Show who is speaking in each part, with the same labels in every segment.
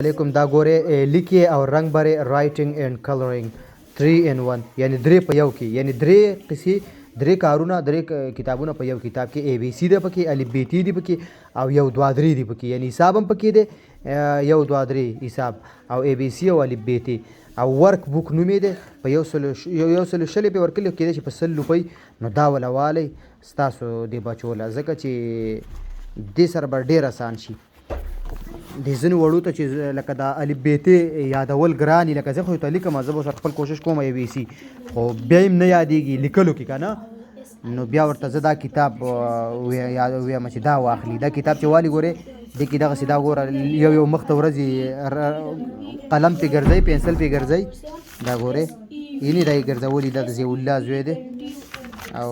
Speaker 1: علیکم دا ګوره لیکي او رنگ بره رائټینګ اینڈ کلرینګ 3 in 1 یعنی درې په یو کې یعنی درې قصې درې کارونه درې کتابونه په یو کتاب کې اے بی سی ده پکې الف ب ت دي پکې او یو دوه درې دي پکې یعنی حساب هم پکې دی یو دوه درې حساب او اے بی سی او الف ب ت او ورک بوک نوم یې دی په یو سلو شلې پې ورکړي کېدای شي په 100 روپۍ نو دا وله والی ستاسو د بچو له ځکه چې دې سره به ډېر اسان شي د ځینو وړو ته چې لکه دا الف ب ت یادول ګران لکه زه خو ته لیکم زه به ورسره خپل کوشش کوم اے بی سی خو بیا هم نه یادېږي لیکلو کې که نه نو بیا ورته زه دا کتاب ویم چې دا واخلي دا کتاب چې والي ګورې دې کې دغسې دا ګوره یو مخ ته ورځي قلم پې ګرځئ پنسل پې ګرځئ دا ګورې یعنې دا یې ګرځولي دا د ضیاء الله زوی دی او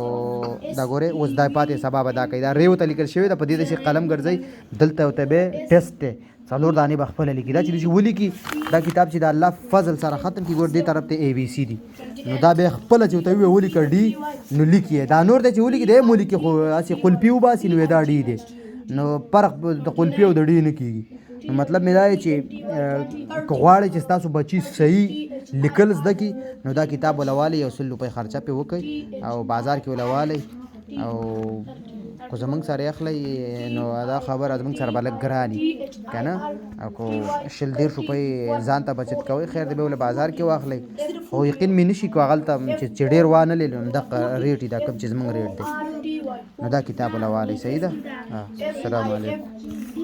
Speaker 1: دا ګورې اوس دا پاتې سبا به دا کوي دا ریو ته لیکل شوی ده په دې داسې قلم ګرځئ دلته ورته به ټیسټ دی څلور دانې به خپله لیکي دا چې داسې ولیکي دا کتاب چې د الله فضل سره ختم کړي ګور دې طرف ته اے بی سی دي نو دا به خپله چې ورته ووایي ولیکه ډي نو لیکي دا نور دی چې ولیکي دی هم ولیکي خو هسې قلپي وباسي نو دا ډي دی نو فرق د قلپي او د ډي نه کېږي نو مطلب مې دا دی چې که غواړئ چې ستاسو بچي صحیح لیکل زده کړي نو دا کتاب وله والئ یو 100 روپۍ خرچه پې وکړئ او بازار کې وله والئ او خو زمونږ سره یې اخلئ نو دا خبره زمونږ سره به لږ ګراني که نه او که 100-150 روپۍ ځان ته بچت کوئ خیر دی بیا ولې بازار کې واخلئ خو یقین مې نه شي که هغلته چې ډېر وانه لې نو دغه ریټ یې دا کوم چې زمونږ ریټ دی نو دا کتاب وله والئ صحیح ده السلام علیکم